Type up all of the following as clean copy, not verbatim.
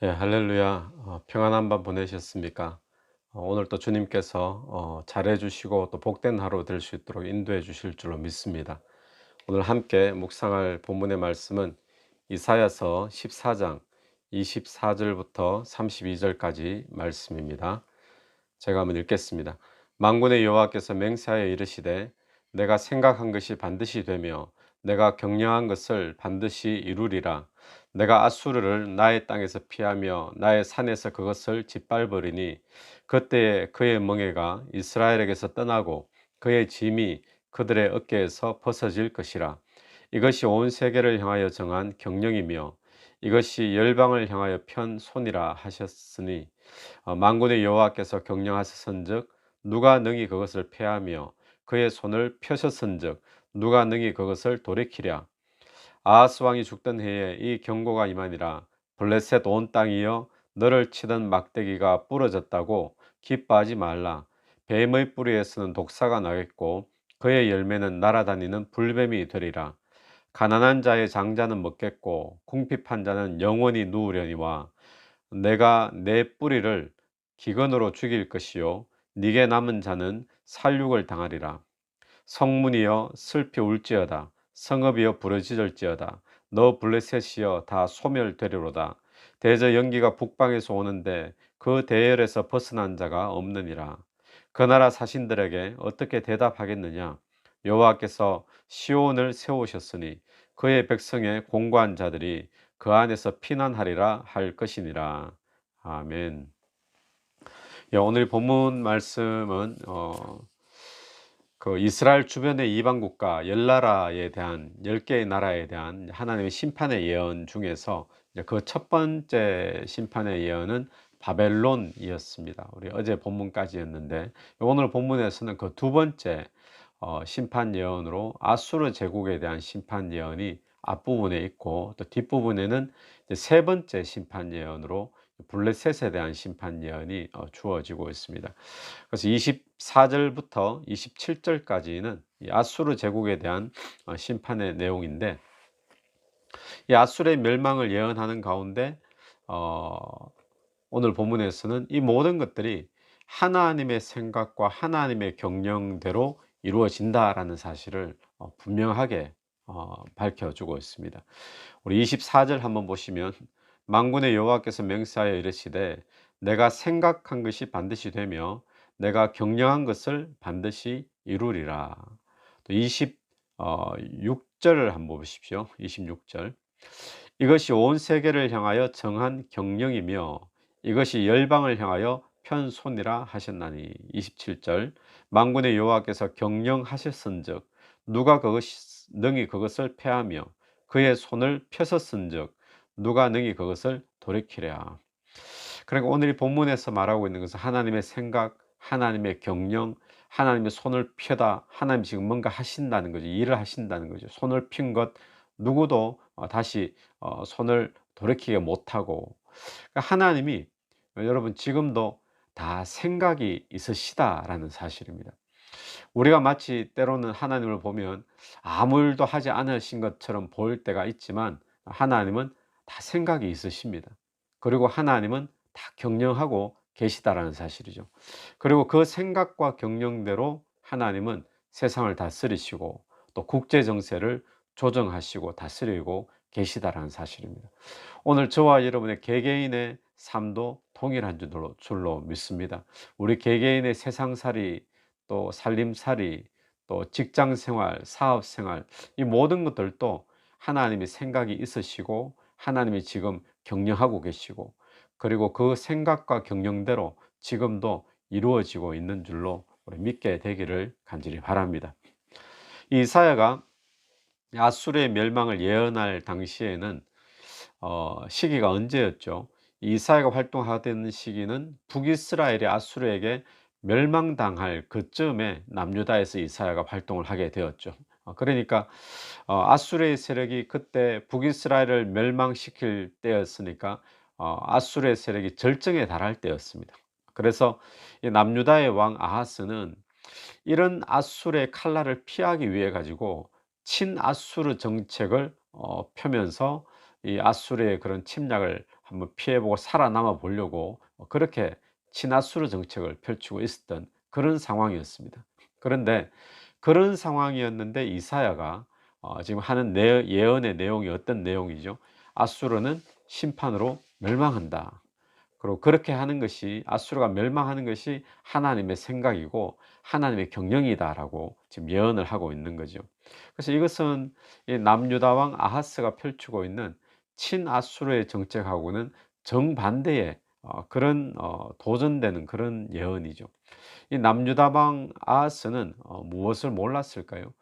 예, 할렐루야. 평안한 밤 보내셨습니까? 오늘 또 주님께서 잘해 주시고 또 복된 하루 될 수 있도록 인도해 주실 줄로 믿습니다. 오늘 함께 묵상할 본문의 말씀은 이사야서 14장 24절부터 32절까지 말씀입니다. 제가 한번 읽겠습니다. 만군의 여호와께서 맹세하여 이르시되 내가 생각한 것이 반드시 되며 내가 경영한 것을 반드시 이루리라. 내가 아수르를 나의 땅에서 피하며 나의 산에서 그것을 짓밟으리니 그때에 그의 멍에가 이스라엘에게서 떠나고 그의 짐이 그들의 어깨에서 벗어질 것이라. 이것이 온 세계를 향하여 정한 경령이며 이것이 열방을 향하여 편 손이라 하셨으니 만군의 여호와께서 경영하셨은즉 누가 능히 그것을 패하며 그의 손을 펴셨은즉 누가 능히 그것을 돌이키랴. 아하스 왕이 죽던 해에 이 경고가 임하니라. 블레셋 온 땅이여 너를 치던 막대기가 부러졌다고 기뻐하지 말라. 뱀의 뿌리에서는 독사가 나겠고 그의 열매는 날아다니는 불뱀이 되리라. 가난한 자의 장자는 먹겠고 궁핍한 자는 영원히 누우려니와 내가 내 뿌리를 기근으로 죽일 것이요 네게 남은 자는 살육을 당하리라. 성문이여 슬피 울지어다. 성읍이여 부르짖을지어다. 너 블레셋이여 다 소멸되리로다. 대저 연기가 북방에서 오는데 그 대열에서 벗어난 자가 없느니라. 그 나라 사신들에게 어떻게 대답하겠느냐. 여호와께서 시온을 세우셨으니 그의 백성의 공고한 자들이 그 안에서 피난하리라 할 것이니라. 아멘. 예, 오늘 본문 말씀은 그 이스라엘 주변의 이방 국가 열 나라에 대한 10개의 나라에 대한 하나님의 심판의 예언 중에서 이제 그 첫 번째 심판의 예언은 바벨론이었습니다. 우리 어제 본문까지였는데 오늘 본문에서는 그 두 번째 심판 예언으로 아수르 제국에 대한 심판 예언이 앞부분에 있고 또 뒷부분에는 이제 세 번째 심판 예언으로 블레셋에 대한 심판 예언이 주어지고 있습니다. 그래서 24절부터 27절까지는 이 아수르 제국에 대한 심판의 내용인데 이 아수르의 멸망을 예언하는 가운데 어 오늘 본문에서는 이 모든 것들이 하나님의 생각과 하나님의 경영대로 이루어진다라는 사실을 분명하게 밝혀주고 있습니다. 우리 24절 한번 보시면 만군의 여호와께서 맹세하여 이르시되 내가 생각한 것이 반드시 되며 내가 경영한 것을 반드시 이루리라. 또 26절을 한번 보십시오. 26절 이것이 온 세계를 향하여 정한 경령이며 이것이 열방을 향하여 편손이라 하셨나니. 27절 만군의 여호와께서 경영하셨은즉 누가 그것이 능히 그것을 패하며 그의 손을 펴셨은즉 누가 능히 그것을 돌이키랴. 그러니까 오늘 이 본문에서 말하고 있는 것은 하나님의 생각, 하나님의 경영, 하나님의 손을 펴다, 하나님이 지금 뭔가 하신다는 거죠. 일을 하신다는 거죠. 손을 핀 것 누구도 다시 손을 돌이키게 못하고, 그러니까 하나님이 여러분 지금도 다 생각이 있으시다라는 사실입니다. 우리가 마치 때로는 하나님을 보면 아무 일도 하지 않으신 것처럼 보일 때가 있지만 하나님은 다 생각이 있으십니다. 그리고 하나님은 다 경영하고 계시다라는 사실이죠. 그리고 그 생각과 경영대로 하나님은 세상을 다스리시고 또 국제 정세를 조정하시고 다스리고 계시다라는 사실입니다. 오늘 저와 여러분의 개개인의 삶도 동일한 줄로 믿습니다. 우리 개개인의 세상살이 또 살림살이 또 직장생활, 사업생활 이 모든 것들도 하나님의 생각이 있으시고 하나님이 지금 경영하고 계시고 그리고 그 생각과 경영대로 지금도 이루어지고 있는 줄로 우리 믿게 되기를 간절히 바랍니다. 이사야가 아수르의 멸망을 예언할 당시에는 시기가 언제였죠? 이사야가 활동하던 시기는 북이스라엘이 아수르에게 멸망당할 그쯤에 남유다에서 이사야가 활동을 하게 되었죠. 그러니까 아수르의 세력이 그때 북이스라엘을 멸망시킬 때였으니까 아수르의 세력이 절정에 달할 때였습니다. 그래서 이 남유다의 왕 아하스는 이런 아수르의 칼날을 피하기 위해 가지고 친아수르 정책을 펴면서 이 아수르의 그런 침략을 한번 피해 보고 살아남아 보려고 그렇게 친아수르 정책을 펼치고 있었던 그런 상황이었습니다. 그런데 그런 상황이었는데 이사야가 지금 하는 예언의 내용이 어떤 내용이죠? "아수르는 심판으로 멸망한다." 그리고 그렇게 하는 것이, 아수르가 멸망하는 것이 하나님의 생각이고 하나님의 경영이다라고 지금 예언을 하고 있는 거죠. 그래서 이것은 이 남유다 왕 아하스가 펼치고 있는 친아수르의 정책하고는 정반대의 그런 도전되는 그런 예언이죠. 이 남유다 왕 아하스는 무엇을 몰랐을까요?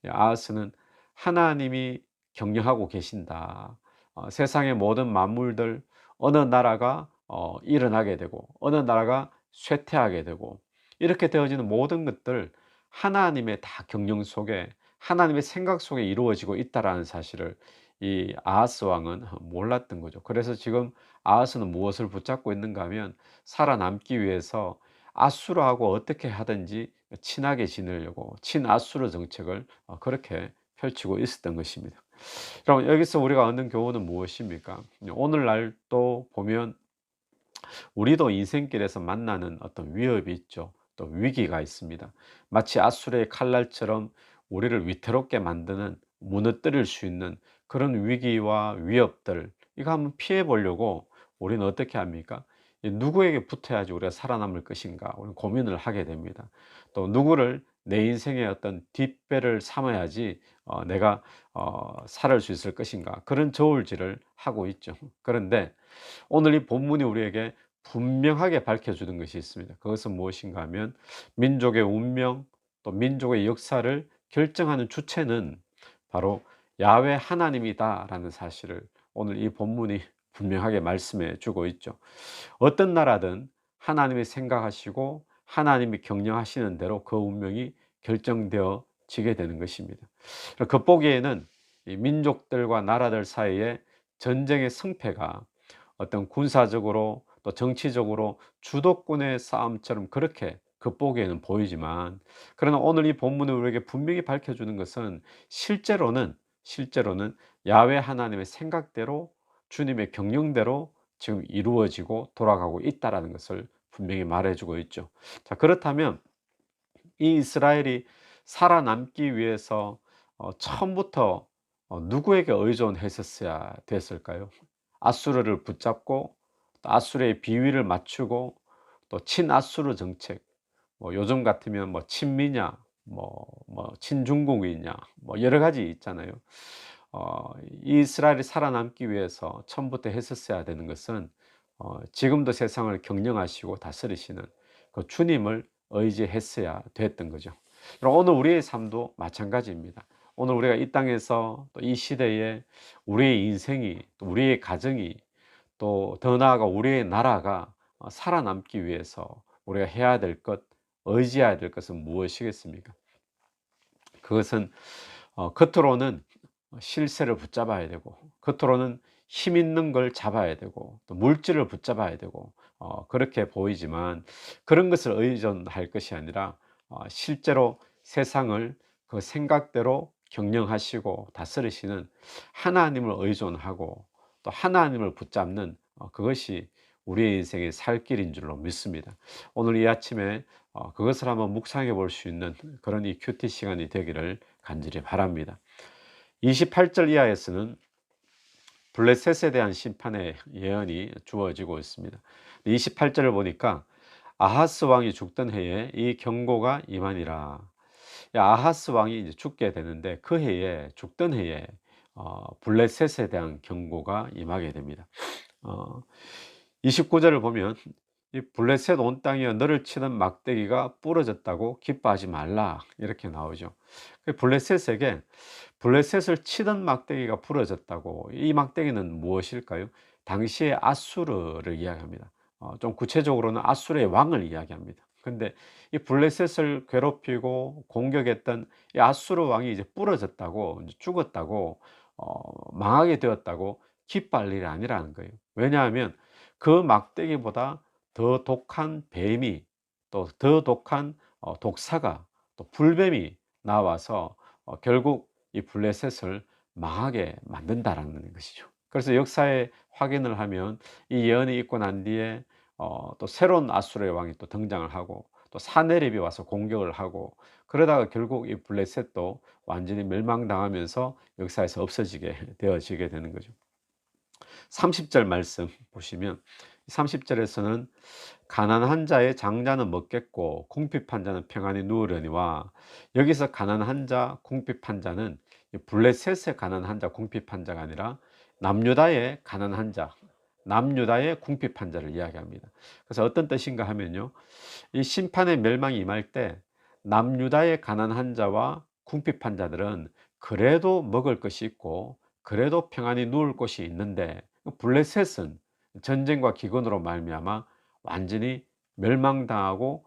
이 아하스는 하나님이 경영하고 계신다. 세상의 모든 만물들, 어느 나라가 일어나게 되고 어느 나라가 쇠퇴하게 되고 이렇게 되어지는 모든 것들 하나님의 다 경영 속에, 하나님의 생각 속에 이루어지고 있다라는 사실을 이 아하스 왕은 몰랐던 거죠. 그래서 지금 아하스는 무엇을 붙잡고 있는가 하면 살아남기 위해서 아수르하고 어떻게 하든지 친하게 지내려고 친아수르 정책을 그렇게 펼치고 있었던 것입니다. 그럼 여기서 우리가 얻는 교훈은 무엇입니까? 오늘날 또 보면 우리도 인생길에서 만나는 어떤 위협이 있죠. 또 위기가 있습니다. 마치 아수르의 칼날처럼 우리를 위태롭게 만드는, 무너뜨릴 수 있는 그런 위기와 위협들, 이거 한번 피해 보려고 우리는 어떻게 합니까? 누구에게 붙어야지 우리가 살아남을 것인가, 우리는 고민을 하게 됩니다. 또 누구를 내 인생의 어떤 뒷배를 삼아야지 내가 살을 수 있을 것인가, 그런 저울질을 하고 있죠. 그런데 오늘 이 본문이 우리에게 분명하게 밝혀주는 것이 있습니다. 그것은 무엇인가 하면 민족의 운명, 또 민족의 역사를 결정하는 주체는 바로 야훼 하나님이다라는 사실을 오늘 이 본문이 분명하게 말씀해 주고 있죠. 어떤 나라든 하나님이 생각하시고 하나님이 경영하시는 대로 그 운명이 결정되어 지게 되는 것입니다. 겉보기에는 이 민족들과 나라들 사이에 전쟁의 승패가 어떤 군사적으로 또 정치적으로 주도권의 싸움처럼 그렇게 겉보기에는 보이지만, 그러나 오늘 이 본문은 우리에게 분명히 밝혀주는 것은 실제로는 야훼 하나님의 생각대로, 주님의 경영대로 지금 이루어지고 돌아가고 있다라는 것을 분명히 말해주고 있죠. 자, 그렇다면 이 이스라엘이 살아남기 위해서 처음부터 누구에게 의존했었어야 됐을까요? 아수르를 붙잡고 또 아수르의 비위를 맞추고 또 친아수르 정책, 뭐 요즘 같으면 뭐 친미냐, 뭐 친중국이냐, 뭐 여러 가지 있잖아요. 이 이스라엘이 살아남기 위해서 처음부터 했었어야 되는 것은 지금도 세상을 경영하시고 다스리시는 그 주님을 의지했어야 됐던 거죠. 그럼 오늘 우리의 삶도 마찬가지입니다. 오늘 우리가 이 땅에서 또 이 시대에 우리의 인생이, 또 우리의 가정이, 또 더 나아가 우리의 나라가 살아남기 위해서 우리가 해야 될 것, 의지해야 될 것은 무엇이겠습니까? 그것은 겉으로는 실세를 붙잡아야 되고, 겉으로는 힘 있는 걸 잡아야 되고, 또 물질을 붙잡아야 되고, 그렇게 보이지만 그런 것을 의존할 것이 아니라 실제로 세상을 그 생각대로 경영하시고 다스리시는 하나님을 의존하고 또 하나님을 붙잡는 그것이 우리의 인생의 살 길인 줄로 믿습니다. 오늘 이 아침에 그것을 한번 묵상해 볼 수 있는 그런 이 큐티 시간이 되기를 간절히 바랍니다. 28절 이하에서는 블레셋에 대한 심판의 예언이 주어지고 있습니다. 28절을 보니까 아하스 왕이 죽던 해에 이 경고가 임하니라. 아하스 왕이 이제 죽게 되는데 그 해에, 죽던 해에 블레셋에 대한 경고가 임하게 됩니다. 어 29절을 보면 이 블레셋 온 땅이여 너를 치는 막대기가 부러졌다고 기뻐하지 말라, 이렇게 나오죠. 그 블레셋을 치던 막대기가 부러졌다고, 이 막대기는 무엇일까요? 당시의 아수르를 이야기합니다. 좀 구체적으로는 아수르의 왕을 이야기합니다. 근데 이 블레셋을 괴롭히고 공격했던 이 아수르 왕이 이제 부러졌다고, 이제 죽었다고, 망하게 되었다고 기뻐할 일이 아니라는 거예요. 왜냐하면 그 막대기보다 더 독한 뱀이, 또 더 독한 독사가, 또 불뱀이 나와서 결국 이 블레셋을 망하게 만든다라는 것이죠. 그래서 역사에 확인을 하면 이 예언이 있고 난 뒤에 또 새로운 아수르의 왕이 또 등장을 하고 또 사내립이 와서 공격을 하고 그러다가 결국 이 블레셋도 완전히 멸망당하면서 역사에서 없어지게 되어지게 되는 거죠. 30절 말씀 보시면 30절에서는 가난한 자의 장자는 먹겠고 궁핍한 자는 평안히 누우려니와, 여기서 가난한 자 궁핍한 자는 블레셋의 가난한 자 궁핍한 자가 아니라 남유다의 가난한 자, 남유다의 궁핍한 자를 이야기합니다. 그래서 어떤 뜻인가 하면요, 이 심판의 멸망이 임할 때 남유다의 가난한 자와 궁핍한 자들은 그래도 먹을 것이 있고 그래도 평안히 누울 곳이 있는데, 블레셋은 전쟁과 기근으로 말미암아 완전히 멸망당하고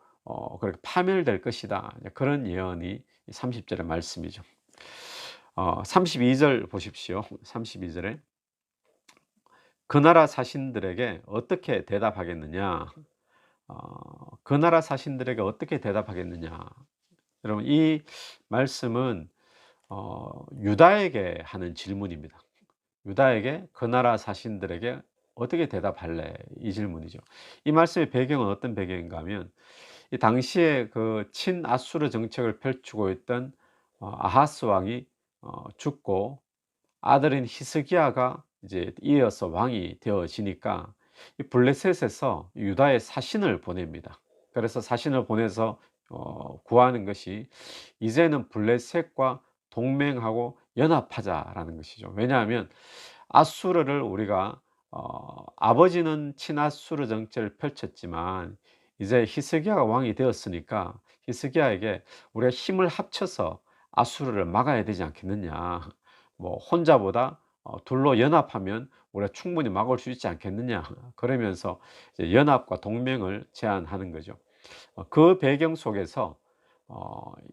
그렇게 파멸될 것이다. 그런 예언이 30절의 말씀이죠. 32절 보십시오. 32절에 그 나라 사신들에게 어떻게 대답하겠느냐. 그 나라 사신들에게 어떻게 대답하겠느냐. 여러분, 이 말씀은 유다에게 하는 질문입니다. 유다에게 그 나라 사신들에게 어떻게 대답할래? 이 질문이죠. 이 말씀의 배경은 어떤 배경인가 하면 이 당시에 그 친아수르 정책을 펼치고 있던 아하스 왕이 죽고 아들인 히스기야가 이제 이어서 왕이 되어지니까 이 블레셋에서 유다의 사신을 보냅니다. 그래서 사신을 보내서 구하는 것이 이제는 블레셋과 동맹하고 연합하자라는 것이죠. 왜냐하면 아수르를 우리가 아버지는 친아수르 정책을 펼쳤지만 이제 히스기야가 왕이 되었으니까 히스기야에게 우리가 힘을 합쳐서 아수르를 막아야 되지 않겠느냐. 뭐 혼자보다 둘로 연합하면 우리가 충분히 막을 수 있지 않겠느냐. 그러면서 이제 연합과 동맹을 제안하는 거죠. 그 배경 속에서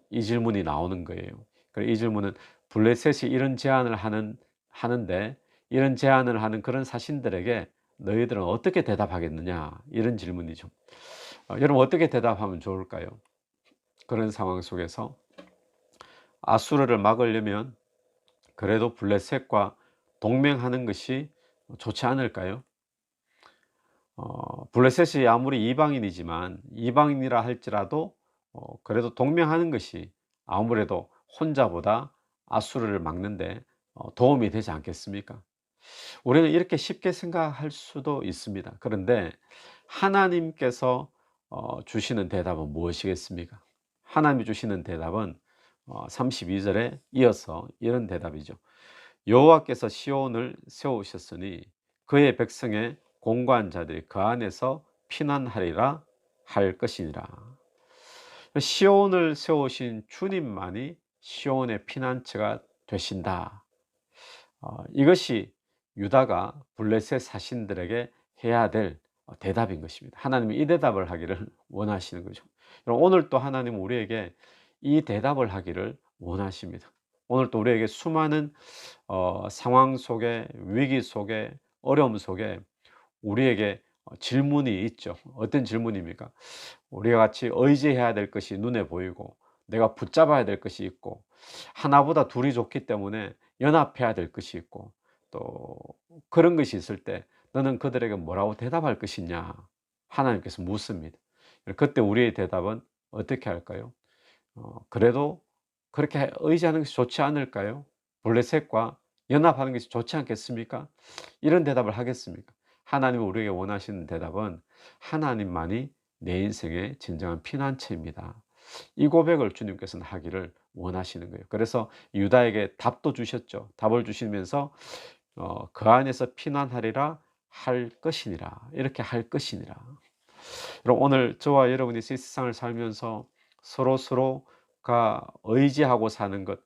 이 질문이 나오는 거예요. 이 질문은 블레셋이 이런 제안을 하는데 이런 제안을 하는 그런 사신들에게 너희들은 어떻게 대답하겠느냐, 이런 질문이죠. 여러분, 어떻게 대답하면 좋을까요? 그런 상황 속에서 아수르를 막으려면 그래도 블레셋과 동맹하는 것이 좋지 않을까요? 블레셋이 아무리 이방인이지만 이방인이라 할지라도 그래도 동맹하는 것이 아무래도 혼자보다 아수르를 막는데 도움이 되지 않겠습니까? 우리는 이렇게 쉽게 생각할 수도 있습니다. 그런데 하나님께서 주시는 대답은 무엇이겠습니까? 하나님이 주시는 대답은 32절에 이어서 이런 대답이죠. 여호와께서 시온을 세우셨으니 그의 백성의 공고한 자들이 그 안에서 피난하리라 할 것이니라. 시온을 세우신 주님만이 시온의 피난처가 되신다. 이것이 유다가 블레셋 사신들에게 해야 될 대답인 것입니다. 하나님이 이 대답을 하기를 원하시는 거죠. 오늘 또 하나님은 우리에게 이 대답을 하기를 원하십니다. 오늘 또 우리에게 수많은 상황 속에, 위기 속에, 어려움 속에 우리에게 질문이 있죠. 어떤 질문입니까? 우리가 같이 의지해야 될 것이 눈에 보이고 내가 붙잡아야 될 것이 있고 하나보다 둘이 좋기 때문에 연합해야 될 것이 있고 또 그런 것이 있을 때 너는 그들에게 뭐라고 대답할 것이냐, 하나님께서 묻습니다. 그때 우리의 대답은 어떻게 할까요? 그래도 그렇게 의지하는 것이 좋지 않을까요? 블레셋과 연합하는 것이 좋지 않겠습니까? 이런 대답을 하겠습니까? 하나님이 우리에게 원하시는 대답은 하나님만이 내 인생의 진정한 피난처입니다. 이 고백을 주님께서는 하기를 원하시는 거예요. 그래서 유다에게 답도 주셨죠. 답을 주시면서 그 안에서 피난하리라 할 것이니라, 이렇게 할 것이니라. 여러분, 오늘 저와 여러분이 이 세상을 살면서 서로가 의지하고 사는 것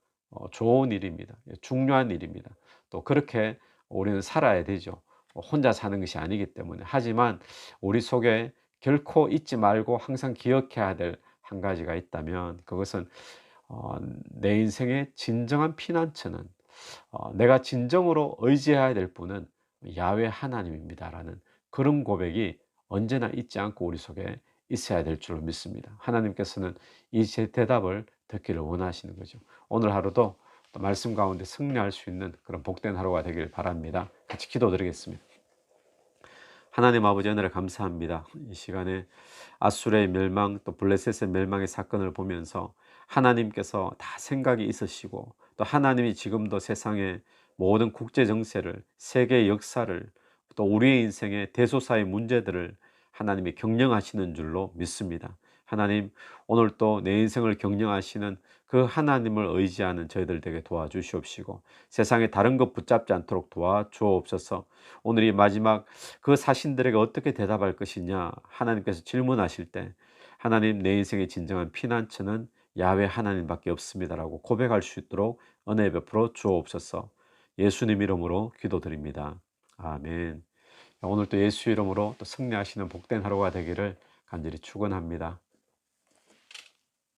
좋은 일입니다. 중요한 일입니다. 또 그렇게 우리는 살아야 되죠. 혼자 사는 것이 아니기 때문에. 하지만 우리 속에 결코 잊지 말고 항상 기억해야 될 한 가지가 있다면 그것은 내 인생의 진정한 피난처는 내가 진정으로 의지해야 될 분은 야훼 하나님입니다라는 그런 고백이 언제나 잊지 않고 우리 속에 있어야 될 줄로 믿습니다. 하나님께서는 이 제 대답을 듣기를 원하시는 거죠. 오늘 하루도 또 말씀 가운데 승리할 수 있는 그런 복된 하루가 되길 바랍니다. 같이 기도드리겠습니다. 하나님 아버지 은혜를 감사합니다. 이 시간에 아수르의 멸망 또 블레셋의 멸망의 사건을 보면서 하나님께서 다 생각이 있으시고 또 하나님이 지금도 세상의 모든 국제 정세를 세계 역사를 또 우리의 인생의 대소사의 문제들을 하나님이 경영하시는 줄로 믿습니다. 하나님 오늘 또 내 인생을 경영하시는 그 하나님을 의지하는 저희들 되게 도와주시옵시고 세상에 다른 것 붙잡지 않도록 도와주옵소서. 오늘 이 마지막 그 사신들에게 어떻게 대답할 것이냐 하나님께서 질문하실 때 하나님 내 인생의 진정한 피난처는 야훼 하나님밖에 없습니다라고 고백할 수 있도록 은혜 베풀어 주옵소서. 예수님 이름으로 기도드립니다. 아멘. 오늘 또 예수 이름으로 또 승리하시는 복된 하루가 되기를 간절히 축원합니다.